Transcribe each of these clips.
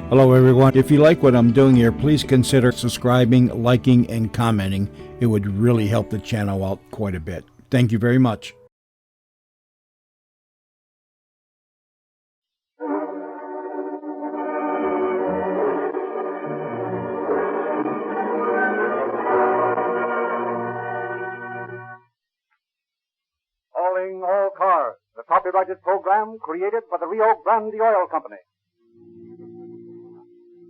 Hello, everyone. If you like what I'm doing here, please consider subscribing, liking, and commenting. It would really help the channel out quite a bit. Thank you very much. Calling all cars, the copyrighted program created by the Rio Grande Oil Company.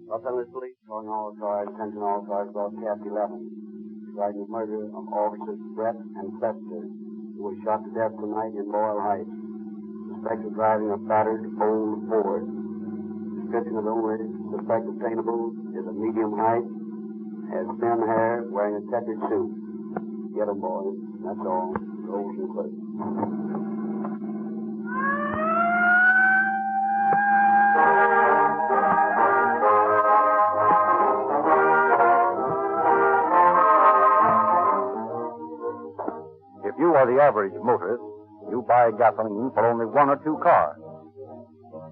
Los Angeles Police, calling all cars, attention all cars, broadcast 11. Regarding the murder of officers Brett and Fester, who was shot to death tonight in Boyle Heights. Suspected driving a battered old Ford. Description of the owner, suspect obtainable, is of medium height, has thin hair, wearing a checkered suit. Get 'em, boys. That's all. Rolls and clips. If you are the average motorist, you buy gasoline for only one or two cars.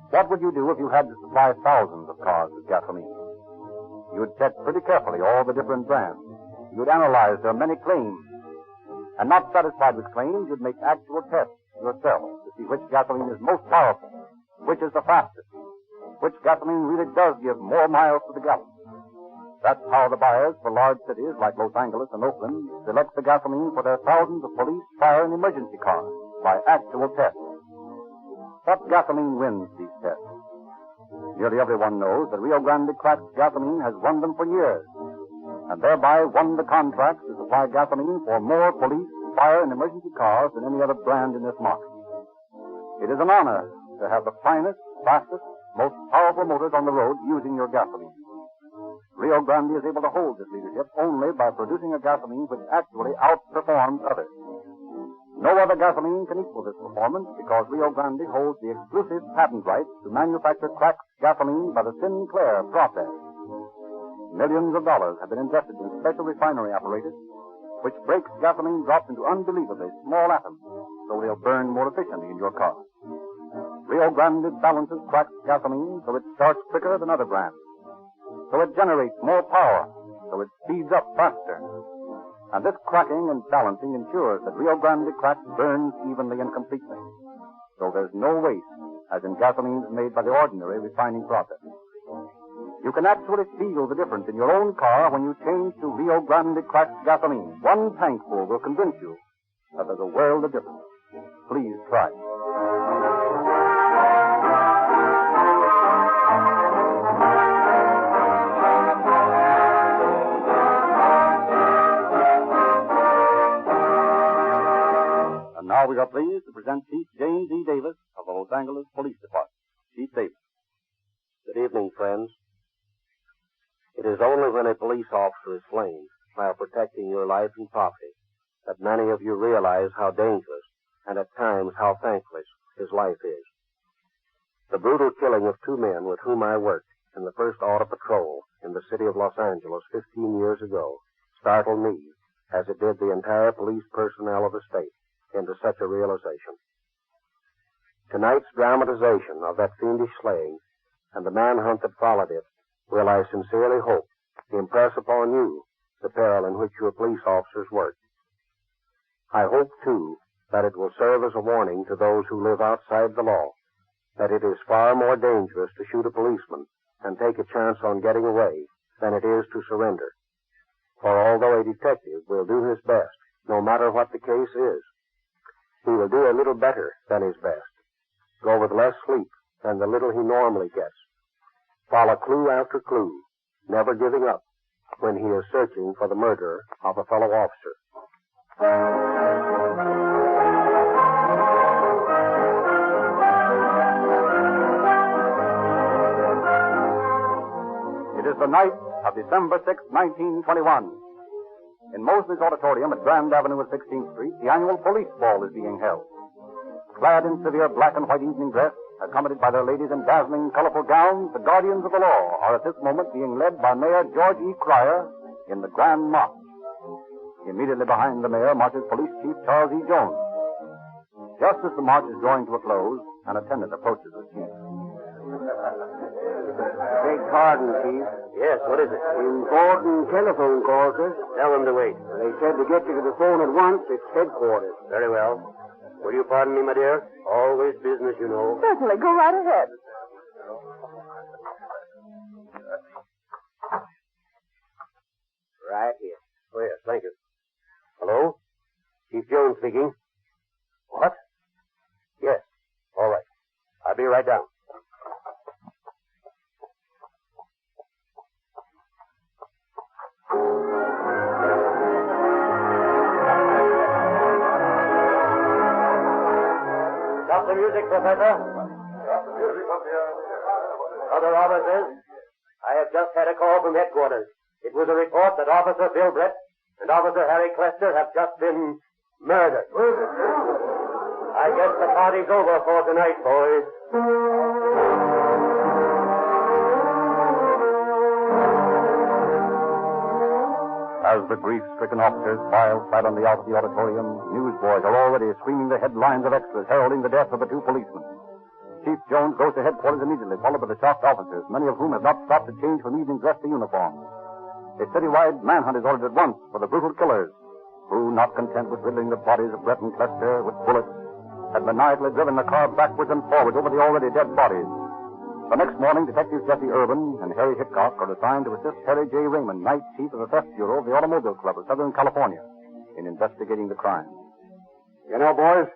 What would you do if you had to supply thousands of cars with gasoline? You'd check pretty carefully all the different brands. You'd analyze their many claims. And not satisfied with claims, you'd make actual tests yourself to see which gasoline is most powerful, which is the fastest, which gasoline really does give more miles to the gallon. That's how the buyers for large cities like Los Angeles and Oakland select the gasoline for their thousands of police, fire, and emergency cars by actual tests. What gasoline wins these tests? Nearly everyone knows that Rio Grande cracked gasoline has won them for years, and thereby won the contracts to supply gasoline for more police, fire, and emergency cars than any other brand in this market. It is an honor to have the finest, fastest, most powerful motors on the road using your gasoline. Rio Grande is able to hold this leadership only by producing a gasoline which actually outperforms others. No other gasoline can equal this performance because Rio Grande holds the exclusive patent rights to manufacture cracked gasoline by the Sinclair process. Millions of dollars have been invested in special refinery apparatus which breaks gasoline drops into unbelievably small atoms so they'll burn more efficiently in your car. Rio Grande balances cracked gasoline so it starts quicker than other brands. So it generates more power, so it speeds up faster. And this cracking and balancing ensures that Rio Grande crack burns evenly and completely. So there's no waste, as in gasolines made by the ordinary refining process. You can actually feel the difference in your own car when you change to Rio Grande cracked gasoline. One tankful will convince you that there's a world of difference. Please try. Now we are pleased to present Chief James E. Davis of the Los Angeles Police Department. Chief Davis. Good evening, friends. It is only when a police officer is slain while protecting your life and property that many of you realize how dangerous and at times how thankless his life is. The brutal killing of two men with whom I worked in the first Auto Patrol in the city of Los Angeles 15 years ago startled me, as it did the entire police personnel of the state, into such a realization. Tonight's dramatization of that fiendish slaying and the manhunt that followed it will, I sincerely hope, impress upon you the peril in which your police officers work. I hope, too, that it will serve as a warning to those who live outside the law that it is far more dangerous to shoot a policeman and take a chance on getting away than it is to surrender. For although a detective will do his best, no matter what the case is, he will do a little better than his best, go with less sleep than the little he normally gets, follow clue after clue, never giving up when he is searching for the murderer of a fellow officer. It is the night of December 6, 1921. In Mosley's Auditorium at Grand Avenue and 16th Street, the annual police ball is being held. Clad in severe black and white evening dress, accompanied by their ladies in dazzling, colorful gowns, the guardians of the law are at this moment being led by Mayor George E. Cryer in the Grand March. Immediately behind the mayor marches Police Chief Charles E. Jones. Just as the march is drawing to a close, an attendant approaches the chief. Big pardon, Chief. Yes, what is it? Important telephone call, sir. Tell them to wait. They said to get you to the phone at once. It's headquarters. Very well. Will you pardon me, my dear? Always business, you know. Certainly. Go right ahead. Right here. Oh, yes, thank you. Hello? Chief Jones speaking. What? Yes. All right. I'll be right down. Stop the music, Professor. Stop the music up here. Other officers, I have just had a call from headquarters. It was a report that Officer Bill Brett and Officer Harry Clester have just been murdered. I guess the party's over for tonight, boys. As the grief-stricken officers file silently out of the auditorium, newsboys are already screaming the headlines of extras heralding the death of the two policemen. Chief Jones goes to headquarters immediately, followed by the shocked officers, many of whom have not stopped to change from evening dress to uniform. A citywide manhunt is ordered at once for the brutal killers, who, not content with riddling the bodies of Brett and Clester with bullets, had maniacally driven the car backwards and forwards over the already dead bodies. The next morning, Detectives Jesse Urban and Harry Hickok are assigned to assist Harry J. Raymond, Night Chief of the Theft Bureau of the Automobile Club of Southern California, in investigating the crime. You know, boys,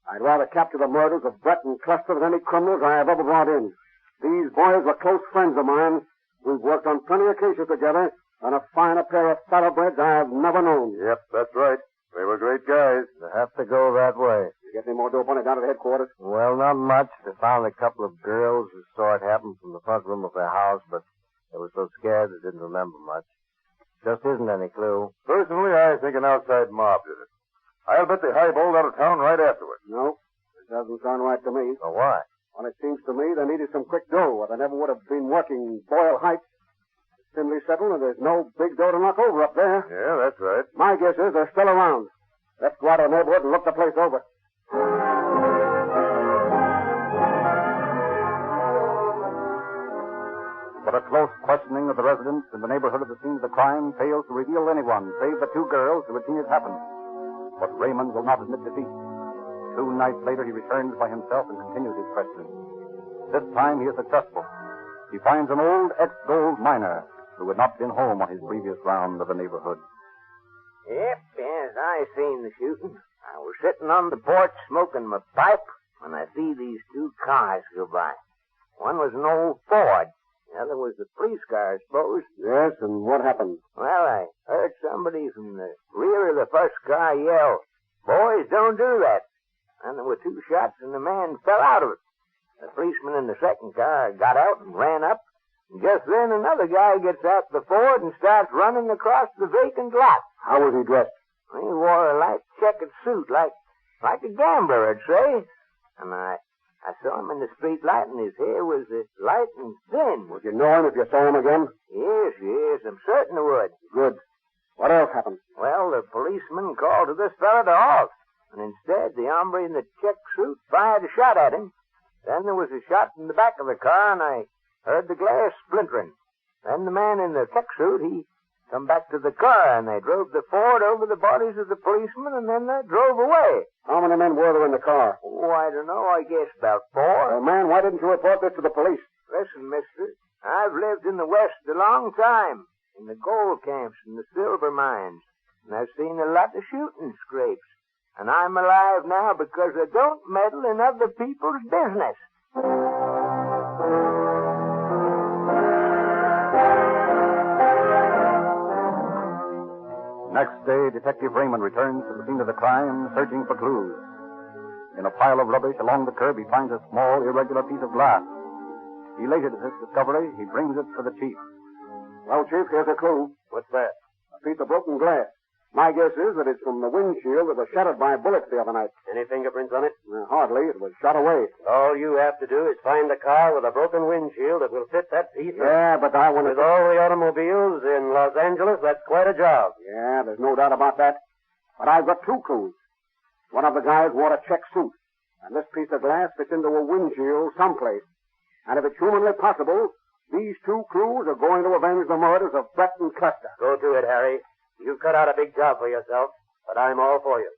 I'd rather capture the murders of Brett and Clester than any criminals I have ever brought in. These boys were close friends of mine. We've worked on plenty of cases together, and a finer pair of thoroughbreds I've never known. Yep, that's right. They were great guys. They have to go that way. You get any more dope on it down at headquarters? Well, not much. They found a couple of girls who saw it happen from the front room of their house, but they were so scared they didn't remember much. Just isn't any clue. Personally, I think an outside mob did it. I'll bet they highballed out of town right afterward. No, it doesn't sound right to me. So why? Well, it seems to me they needed some quick dough, or they never would have been working Boyle Heights. It's thinly settled, and there's no big dough to knock over up there. Yeah, that's right. My guess is they're still around. Let's go out of the neighborhood and look the place over. But a close questioning of the residents in the neighborhood of the scene of the crime fails to reveal anyone save the two girls who had seen it happen. But Raymond will not admit defeat. 2 nights later, he returns by himself and continues his questioning. This time, he is successful. He finds an old ex-gold miner who had not been home on his previous round of the neighborhood. Yep, yes, I seen the shooting. I was sitting on the porch smoking my pipe when I see these 2 cars go by. One was an old Ford. The other was the police car, I suppose. Yes, and what happened? Well, I heard somebody from the rear of the first car yell, "Boys, don't do that." And there were 2 shots, and the man fell out of it. The policeman in the second car got out and ran up. And just then another guy gets out the Ford and starts running across the vacant lot. How was he dressed? He wore a light checkered suit, like a gambler, I'd say. And I saw him in the street light, and his hair was light and thin. Would you know him if you saw him again? Yes, I'm certain I would. Good. What else happened? Well, the policeman called to this fella to halt, and instead the hombre in the check suit fired a shot at him. Then there was a shot in the back of the car, and I heard the glass splintering. Then the man in the check suit, he come back to the car, and they drove the Ford over the bodies of the policemen, and then they drove away. How many men were there in the car? Oh, I don't know. I guess about 4. Well, man, why didn't you report this to the police? Listen, mister, I've lived in the West a long time, in the gold camps and the silver mines, and I've seen a lot of shooting scrapes. And I'm alive now because I don't meddle in other people's business. Next day, Detective Raymond returns to the scene of the crime, searching for clues. In a pile of rubbish along the curb, he finds a small, irregular piece of glass. Elated at this discovery, he brings it to the chief. Well, Chief, here's a clue. What's that? A piece of broken glass. My guess is that it's from the windshield that was shattered by bullets the other night. Any fingerprints on it? Hardly. It was shot away. All you have to do is find a car with a broken windshield that will fit that piece. Yeah, but I want to... With all the automobiles in Los Angeles, that's quite a job. Yeah, there's no doubt about that. But I've got 2 clues. One of the guys wore a check suit, and this piece of glass fits into a windshield someplace. And if it's humanly possible, These two crews are going to avenge the murders of Brett and Custer. Go to it, Harry. You've cut out a big job for yourself, but I'm all for you.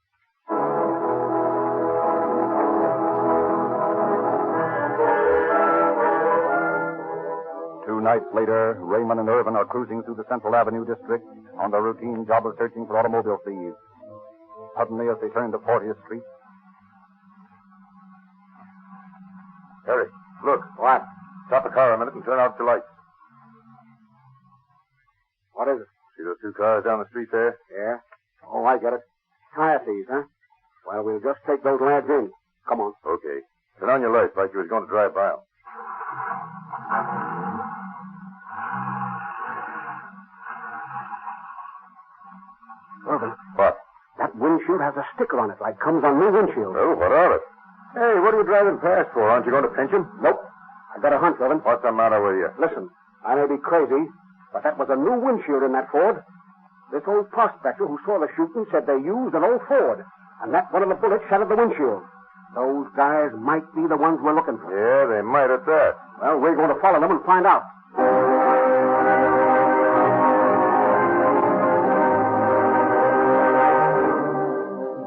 2 nights later, Raymond and Irvin are cruising through the Central Avenue district on their routine job of searching for automobile thieves. Suddenly, as they turn to 40th Street... Harry, look. What? Stop the car a minute and turn out your lights. What is it? See those 2 cars down the street there? Yeah? Oh, I get it. Tire thieves, huh? Well, we'll just take those lads in. Come on. Okay. Turn on your lights like you was going to drive by them. Irvin, What? that windshield has a sticker on it like comes on new windshield. Oh, what of it? Hey, what are you driving fast for? Aren't you going to pinch him? Nope. I got a hunch, Irvin. What's the matter with you? Listen, I may be crazy, but that was a new windshield in that Ford. This old prospector who saw the shooting said they used an old Ford, and that one of the bullets shattered the windshield. Those guys might be the ones we're looking for. Yeah, they might at that. Well, we're going to follow them and find out.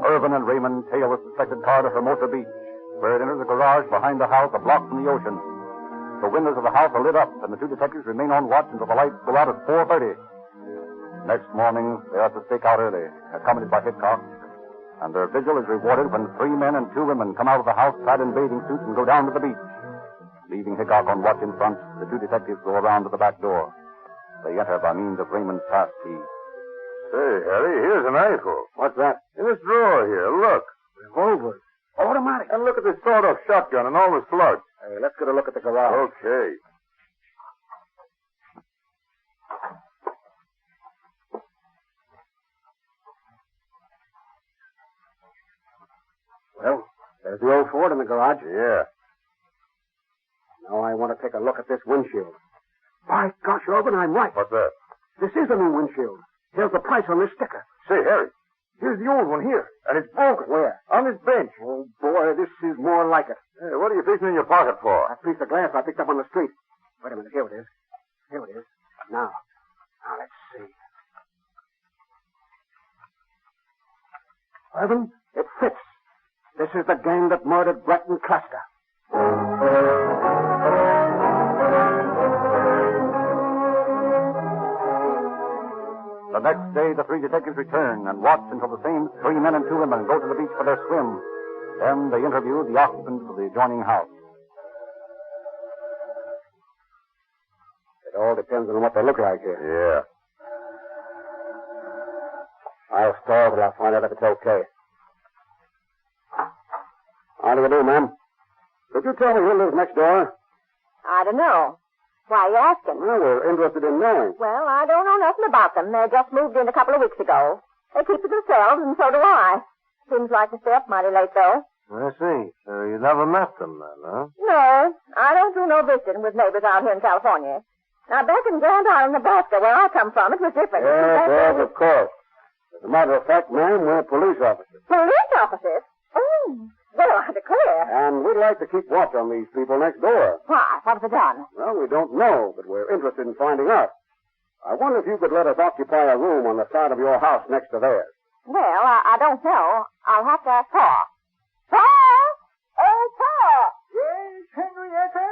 Irvin and Raymond tail the suspected car to Hermosa Beach, where it enters a garage behind the house a block from the ocean. The windows of the house are lit up, and the 2 detectives remain on watch until the lights go out at 4:30. Next morning, they are to stake out early, accompanied by Hickok, and their vigil is rewarded when 3 men and 2 women come out of the house clad in bathing suits and go down to the beach. Leaving Hickok on watch in front, the 2 detectives go around to the back door. They enter by means of Raymond's pass key. Say, Harry, here's an rifle. What's that? In this drawer here, look. Revolvers. Automatic. And look at this sawed-off shotgun and all the slugs. Hey, let's get a look at the garage. Okay. Well, there's the old Ford in the garage. Yeah. Now I want to take a look at this windshield. By gosh, Irvin, I'm right. What's that? This is a new windshield. Here's the price on this sticker. Say, Harry, here's the old one here, and it's broken. Where? On this bench. Oh, boy, this is more like it. Hey, what are you fixing in your pocket for? That piece of glass I picked up on the street. Wait a minute. Here it is. Here it is. Now, let's see. Irvin, it fits. This is the gang that murdered Brett and Custer. The next day, the 3 detectives return and watch until the same 3 men and 2 women go to the beach for their swim. Then they interview the occupants of the adjoining house. It all depends on what they look like here. Yeah. I'll stall till I find out if it's okay. How do you do, ma'am? Could you tell me who lives next door? I don't know. Why are you asking? Well, we're interested in knowing. Well, I don't know nothing about them. They just moved in a couple of weeks ago. They keep to themselves, and so do I. Seems like they stay up mighty late, though. I see. So you never met them then, huh? No, I don't do no visiting with neighbors out here in California. Now, back in Grand Island, Nebraska, where I come from, it was different. Yes, of course. As a matter of fact, ma'am, we're police officers. Police officers? Oh, well, I declare. And we'd like to keep watch on these people next door. Why? What have they done? Well, we don't know, but we're interested in finding out. I wonder if you could let us occupy a room on the side of your house next to theirs. Well, I don't know. I'll have to ask Pa. Pa! Oh, Pa! Yes, Henrietta?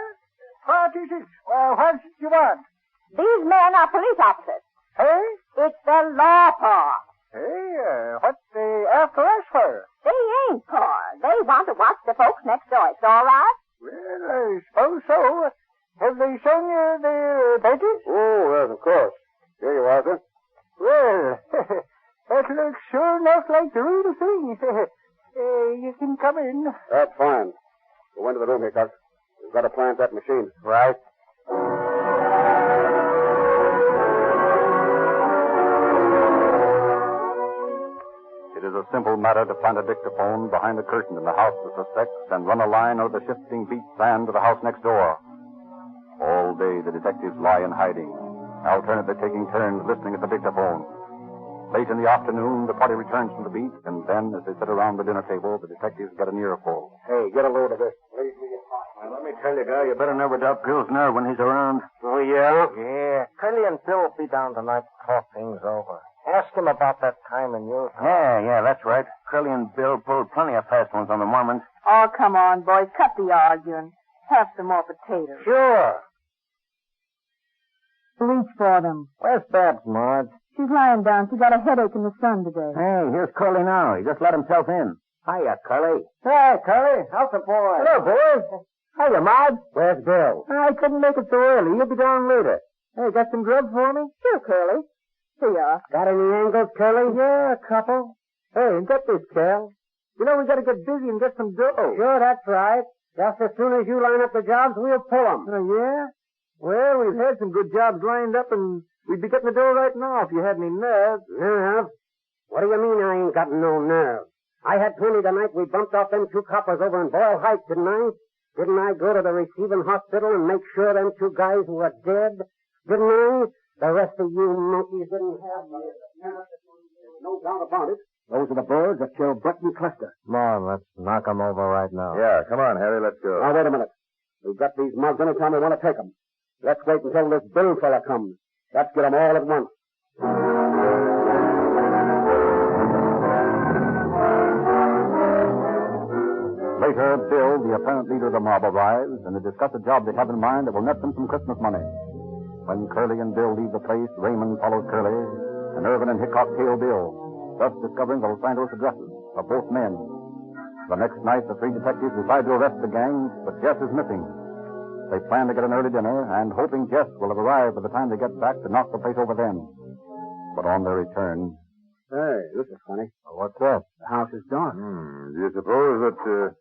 What is it? Well, what do you want? These men are police officers. Hey? It's the law, Pa. Hey, what they after us for? They ain't, Pa. They want to watch the folks next door. It's all right? Well, I suppose so. Have they shown you their papers? Oh, yes, of course. Here you are, sir. Well, that looks sure enough like the real thing. You can come in. That's fine. Go into the room here, Cox. We've got to plant that machine. Right. It is a simple matter to plant a dictaphone behind a curtain in the house of the suspects and run a line over the shifting beach sand to the house next door. All day the detectives lie in hiding, alternately taking turns listening at the dictaphone. Late in the afternoon, the party returns from the beach, and then, as they sit around the dinner table, the detectives get an earful. Hey, get a load of this. Please, me a Well, let me tell you, guy, you better never doubt Bill's nerve when he's around. Oh, yeah? Yeah. Curly and Bill will be down tonight to talk things over. Ask him about that time in Utah. Yeah, that's right. Curly and Bill pulled plenty of fast ones on the Mormons. Oh, come on, boys. Cut the arguing. Have some more potatoes. Sure. Reach for them. Where's Babs, Marge? She's lying down. She got a headache in the sun today. Hey, here's Curly now. He just let himself in. Hiya, Curly. Hey, Curly. How's the boy? Hello, boys. Hiya, Marge. Where's Bill? I couldn't make it so early. He'll be down later. Hey, got some grub for me? Sure, Curly. Here you are. Got any angles, Curly? Yeah, a couple. Hey, and get this, Cal. You know, we gotta get busy and get some dough. Sure, that's right. Just as soon as you line up the jobs, we'll pull them. Yeah? Well, we've had some good jobs lined up, and we'd be getting the dough right now if you had any nerve. Nerve? What do you mean I ain't got no nerve? I had plenty tonight. We bumped off them 2 coppers over in Boyle Heights, didn't I? Didn't I go to the receiving hospital and make sure them 2 guys were dead? Didn't I? The rest of you monkeys didn't have no doubt about it. Those are the birds that killed Brett and Cluster. Come on, let's knock them over right now. Yeah, come on, Harry, let's go. Now, wait a minute. We've got these mugs anytime we want to take them. Let's wait until this Bill fella comes. Let's get them all at once. Later, Bill, the apparent leader of the mob, arrives, and they discuss a job they have in mind that will net them some Christmas money. When Curly and Bill leave the place, Raymond follows Curly, and Irvin and Hickok tail Bill, thus discovering the Los Angeles addresses of both men. The next night, the 3 detectives decide to arrest the gang, but Jess is missing. They plan to get an early dinner, and hoping Jess will have arrived by the time they get back to knock the place over then. But on their return... Hey, this is funny. What's that? The house is dark. Do you suppose that,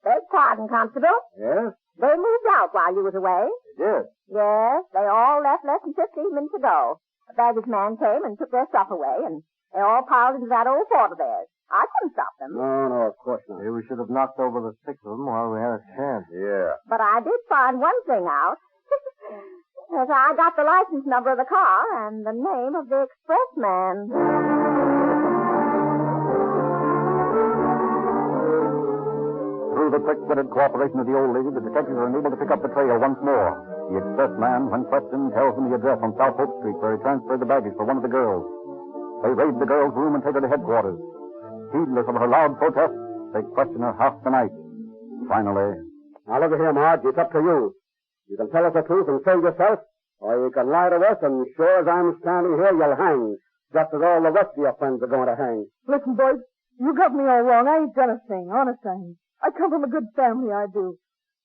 Beg pardon, Constable. Yes? They moved out while you was away. They did. Yes, they all left less than 15 minutes ago. A baggage man came and took their stuff away, and they all piled into that old fort of theirs. I couldn't stop them. No, of course not. Maybe we should have knocked over the 6 of them while we had a chance. yeah. But I did find one thing out. Yes, I got the license number of the car and the name of the expressman. Through the quick-witted cooperation of the old lady, the detectives are enabled to pick up the trail once more. The expressman, when questioned, tells them the address on South Hope Street where he transferred the baggage for one of the girls. They raid the girl's room and take her to headquarters. Heedless of her loud protests, they question her half the night. Finally... Now, look at here, Marge. It's up to you. You can tell us the truth and save yourself, or you can lie to us, and sure as I'm standing here, you'll hang, just as all the rest of your friends are going to hang. Listen, boys, you got me all wrong. I ain't done a thing, honest I ain't. I come from a good family, I do.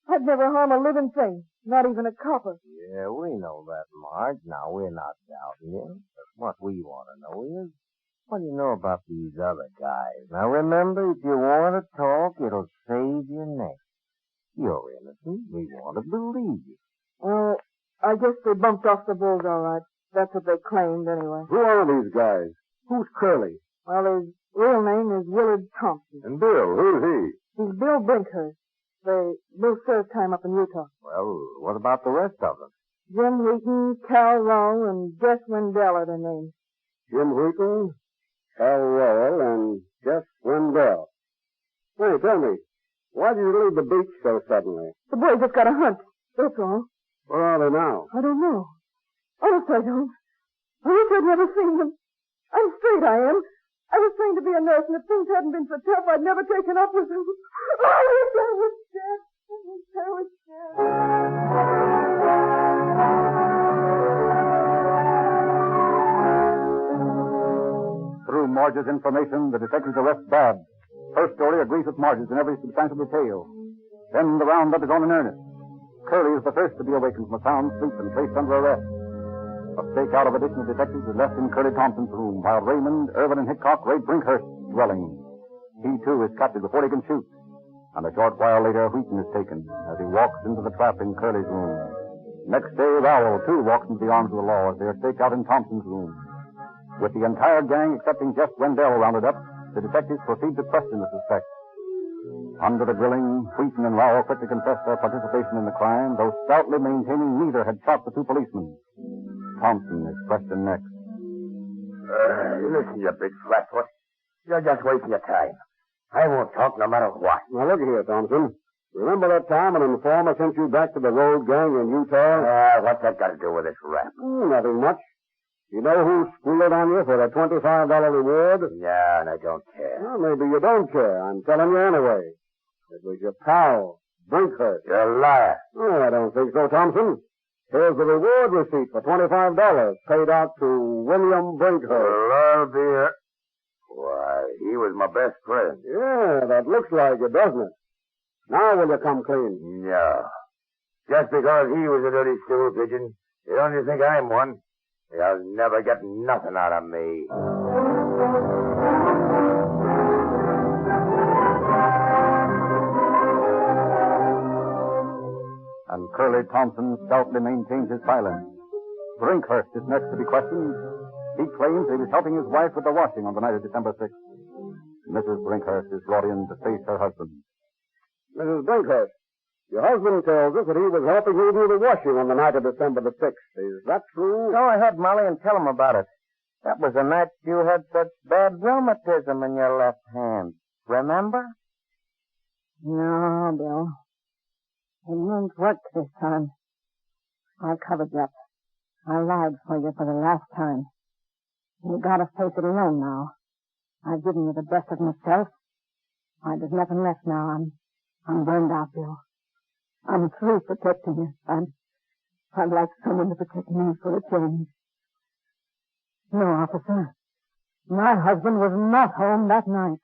I'd never harm a living thing, not even a copper. Yeah, we know that, Marge. Now, we're not doubting you. But what we want to know is, what do you know about these other guys? Now, remember, if you want to talk, it'll save your neck. You're innocent. We want to believe you. Well, I guess they bumped off the bulls all right. That's what they claimed, anyway. Who are these guys? Who's Curly? Well, his real name is Willard Thompson. And Bill, who's he? He's Bill Brinkhurst. They both served time up in Utah. Well, what about the rest of them? Jim Wheaton, Cal Rowe, and Jess Wendell are their names. Jim Wheaton, Al Royal, and Jess Wendell. Hey, tell me, why did you leave the beach so suddenly? The boys just got a hunt. That's all. Where are they now? I don't know. Honest, I don't. I wish I'd never seen them. I'm straight, I am. I was trained to be a nurse, and if things hadn't been so tough, I'd never taken up with them. Oh, I wish I was dead. I wish I was dead. Through Marge's information, the detectives arrest Babs. Her story agrees with Marge's in every substantial detail. Then the roundup is on in earnest. Curly is the first to be awakened from a sound sleep and placed under arrest. A stakeout of additional detectives is left in Curly Thompson's room, while Raymond, Irvin, and Hickok raid Brinkhurst's dwelling. He, too, is captured before he can shoot. And a short while later, Wheaton is taken as he walks into the trap in Curly's room. Next day, Rowell, too, walks into the arms of the law as they are staked out in Thompson's room. With the entire gang, excepting Jess Wendell, rounded up, the detectives proceed to question the suspect. Under the grilling, Wheaton and Rowell quickly confessed their participation in the crime, though stoutly maintaining neither had shot the 2 policemen. Thompson is questioned next. Listen, you big flatfoot. You're just wasting your time. I won't talk no matter what. Now, look here, Thompson. Remember that time an informer sent you back to the road gang in Utah? What's that got to do with this rap? Nothing much. You know who squealed on you for a $25 reward? Yeah, and I don't care. Well, maybe you don't care. I'm telling you anyway. It was your pal, Brinkhurst. You're a liar. Oh, I don't think so, Thompson. Here's the reward receipt for $25 paid out to William Brinkhurst. Well, I'll be a... Why, he was my best friend. Yeah, that looks like it, doesn't it? Now will you come clean? No. Just because he was a dirty stool pigeon, you don't you think I'm one? You'll never get nothing out of me. And Curly Thompson stoutly maintains his silence. Brinkhurst is next to be questioned. He claims he was helping his wife with the washing on the night of December 6th. Mrs. Brinkhurst is brought in to face her husband. Mrs. Brinkhurst, your husband tells us that he was helping you do the washing on the night of December the 6th. Is that true? Go ahead, Molly, and tell him about it. That was the night you had such bad rheumatism in your left hand. Remember? No, Bill. It won't work this time. I covered you up. I lied for you for the last time. You gotta face it alone now. I've given you the best of myself. There's nothing left now. I'm burned out, Bill. I'm through protecting you. I'd like someone to protect me for a change. No, officer. My husband was not home that night.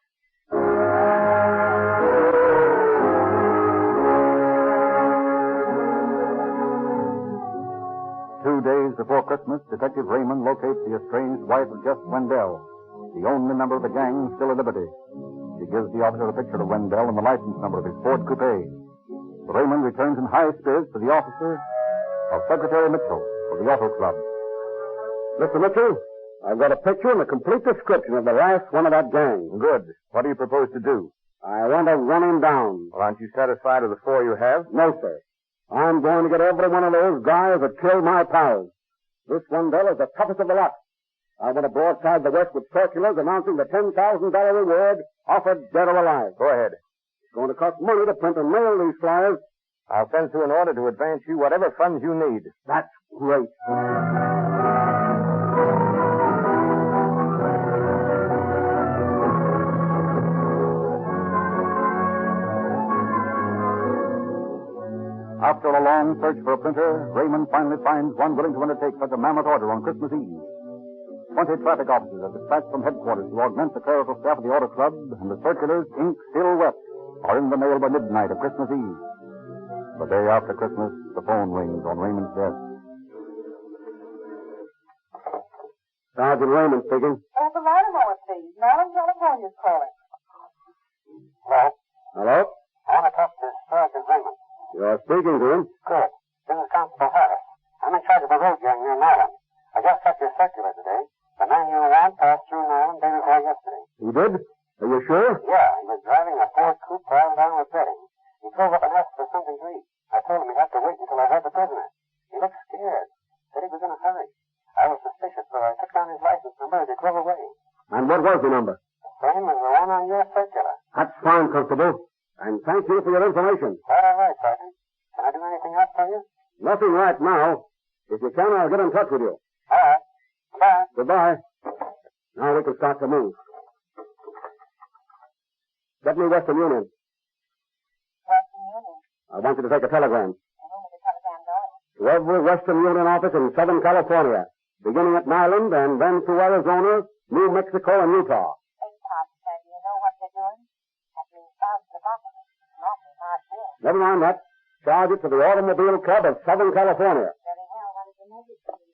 2 days before Christmas, Detective Raymond locates the estranged wife of Jeff Wendell, the only member of the gang still at liberty. He gives the officer a picture of Wendell and the license number of his Ford coupe. Raymond returns in high spirits to the officer of Secretary Mitchell of the Auto Club. Mr. Mitchell, I've got a picture and a complete description of the last one of that gang. Good. What do you propose to do? I want to run him down. Well, aren't you satisfied with the 4 you have? No, sir. I'm going to get every one of those guys that killed my pals. This Wendell is the toughest of the lot. I want to broadside the West with circulars announcing the $10,000 reward offered dead or alive. Go ahead. It's going to cost money to print and mail these flyers. I'll send through an order to advance you whatever funds you need. That's great. After a long search for a printer, Raymond finally finds one willing to undertake such a mammoth order on Christmas Eve. 20 traffic officers are dispatched from headquarters to augment the clerical staff of the Auto Club, and the circulars, ink still wet, are in the mail by midnight of Christmas Eve. The day after Christmas, the phone rings on Raymond's desk. Sergeant Raymond speaking. The Lattimore, please. Maryland, California's calling. Hello? Hello? I want to talk to Sergeant Raymond. You're speaking to him. Good. This is Constable Harris. I'm in charge of the road gang near Maryland. I just checked your circular today. The man you want passed through Maryland day before yesterday. He did? Are you sure? Yeah, he was driving a Ford coupe driving down with Redding. He drove up and asked for something to eat. I told him he'd have to wait until I heard the prisoner. He looked scared. Said he was in a hurry. I was suspicious, so I took down his license number and he drove away. And what was the number? Same as the one on your circular. That's fine, Constable. And thank you for your information. Quite all right, Sergeant. Can I do anything else for you? Nothing right now. If you can, I'll get in touch with you. All right. Bye. Goodbye. Now we can start to move. Get me Western Union. Western Union? I want you to take a telegram. And whom is the telegram going? To every Western Union office in Southern California, beginning at Maryland and then to Arizona, New Mexico, and Utah. Do you know what they're doing? That means thousands of officers. Awfully hard deal. Never mind that. Charge it to the Automobile Club of Southern California. Very well. What is the message, please?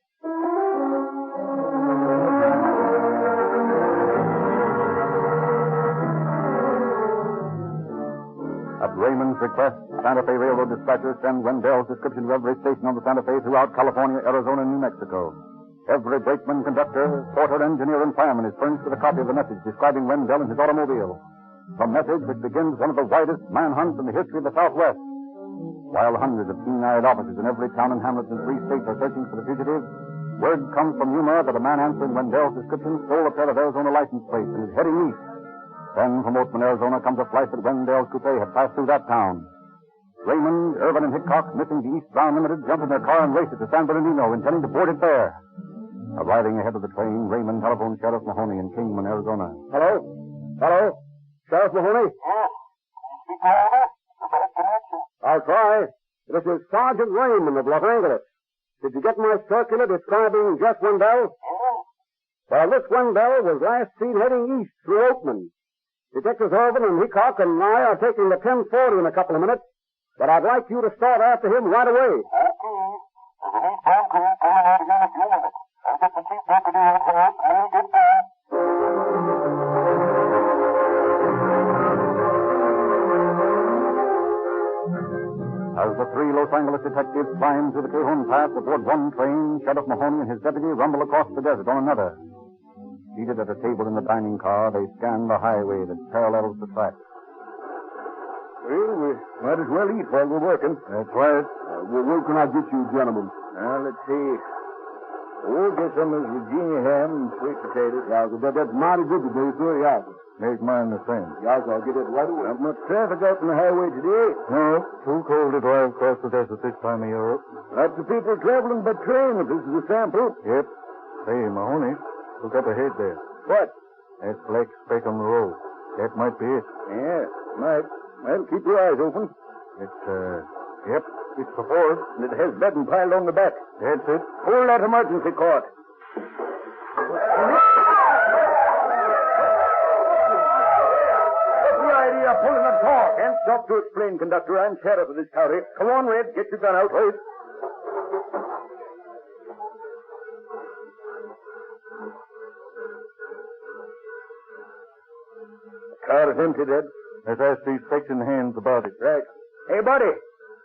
At Raymond's request, Santa Fe Railroad dispatchers send Wendell's description to every station on the Santa Fe throughout California, Arizona, and New Mexico. Every brakeman, conductor, porter, engineer, and fireman is furnished with a copy of the message describing Wendell and his automobile. A message which begins one of the widest manhunts in the history of the Southwest. While hundreds of keen-eyed officers in every town and hamlet in 3 states are searching for the fugitive, word comes from Yuma that a man answering Wendell's description stole a pair of Arizona license plates and is heading east. Then from Oatman, Arizona, comes a flash that Wendell's coupe had passed through that town. Raymond, Irvin, and Hickok, missing the eastbound limited, jump in their car and race it to San Bernardino, intending to board it there. Arriving ahead of the train, Raymond telephoned Sheriff Mahoney in Kingman, Arizona. Hello? Hello? Sheriff Mahoney? I'll try. This is Sergeant Raymond of Los Angeles. Did you get my circular describing Jess Wendell? Well, this Wendell was last seen heading east through Oakman. Detectives Irvin and Hickok and I are taking the 1040 in a couple of minutes, but I'd like you to start after him right away. As the three Los Angeles detectives climb through the Cajon Pass aboard one train, Sheriff Mahoney and his deputy rumble across the desert on another. Seated at a table in the dining car, they scan the highway that parallels the tracks. Well, we might as well eat while we're working. That's right. Where can I get you, gentlemen? Let's see. We'll get some of this Virginia ham and sweet potatoes. Yeah, that's mighty good today, sir. Yeah. Make mine the same. Yeah, I'll get it right away. Not much traffic out on the highway today. No, too cold to drive across the desert this time of year. Lots of people traveling by train, if this is a sample. Yep. Hey, Mahoney, look up ahead there. What? That black speck on the road. That might be it. Yeah, might. Well, keep your eyes open. Yep, it's the Ford. And it has bedding piled on the back. That's it. Hold that emergency cord. What's the idea of pulling a car? Can't stop to explain, conductor. I'm sheriff of this county. Come on, Red. Get your gun out. Wait. The car is empty, Red. Let's ask these section hands about it. Right. Hey, buddy.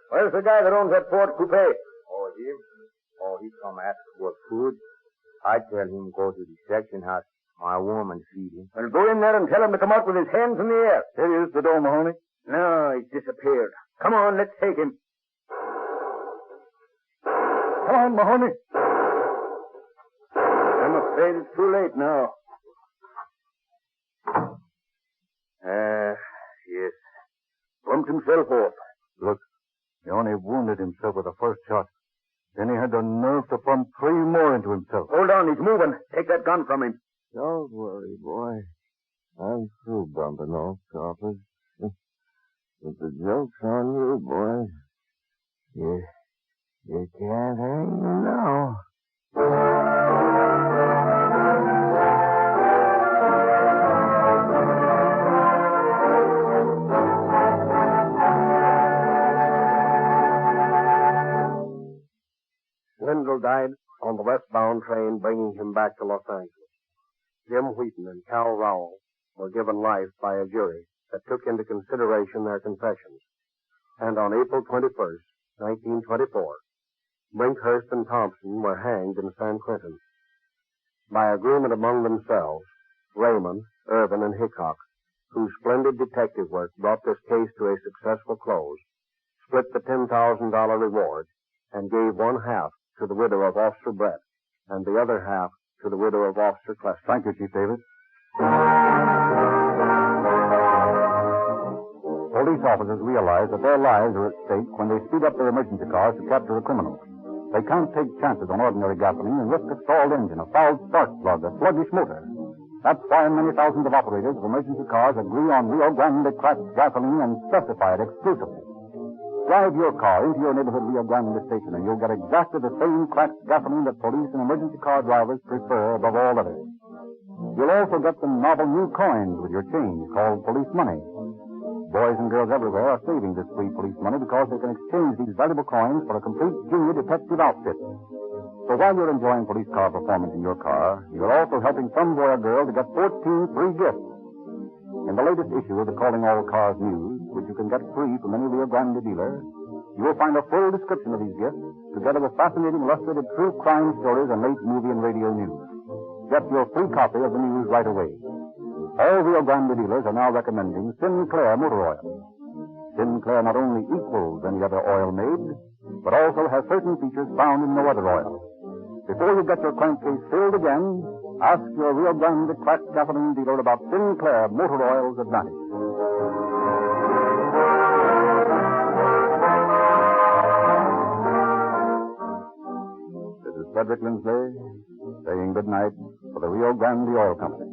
Where's the guy that owns that Ford coupe? Oh, him? Oh, he come ask for food. I tell him go to the section house. My woman feed him. Well, go in there and tell him to come out with his hands in the air. Here he is, the door, Mahoney. No, he's disappeared. Come on, let's take him. Come on, Mahoney. I'm afraid it's too late now. Yes. Bumped himself off. Look, he only wounded himself with the first shot. Then he had the nerve to pump 3 more into himself. Hold on, he's moving. Take that gun from him. Don't worry, boy. I'm through bumping off coppers. But the joke's on you, boy. You can't hang me now. Wendell died on the westbound train bringing him back to Los Angeles. Jim Wheaton and Cal Rowell were given life by a jury that took into consideration their confessions. And on April 21st, 1924, Brinkhurst and Thompson were hanged in San Quentin. By agreement among themselves, Raymond, Irvin, and Hickok, whose splendid detective work brought this case to a successful close, split the $10,000 reward and gave one half to the widow of Officer Brett and the other half to the widow of Officer Clester. Thank you, Chief Davis. Police officers realize that their lives are at stake when they speed up their emergency cars to capture a criminal. They can't take chances on ordinary gasoline and risk a stalled engine, a foul spark plug, a sluggish motor. That's why many thousands of operators of emergency cars agree on Rio Grande cracked gasoline and specify it exclusively. Drive your car into your neighborhood Rio Grande station and you'll get exactly the same cracked gasoline that police and emergency car drivers prefer above all others. You'll also get some novel new coins with your change called police money. Boys and girls everywhere are saving this free police money because they can exchange these valuable coins for a complete junior detective outfit. So while you're enjoying police car performance in your car, you're also helping some boy or girl to get 14 free gifts. In the latest issue of the Calling All Cars News, which you can get free from any Rio Grande dealer, you will find a full description of these gifts, together with fascinating illustrated true crime stories and late movie and radio news. Get your free copy of the news right away. All Rio Grande dealers are now recommending Sinclair motor oil. Sinclair not only equals any other oil made, but also has certain features found in no other oil. Before you get your crankcase filled again, ask your Rio Grande cracked gasoline dealer about Sinclair motor oil's advantage. Frederick Lindsley, saying good night for the Rio Grande Oil Company.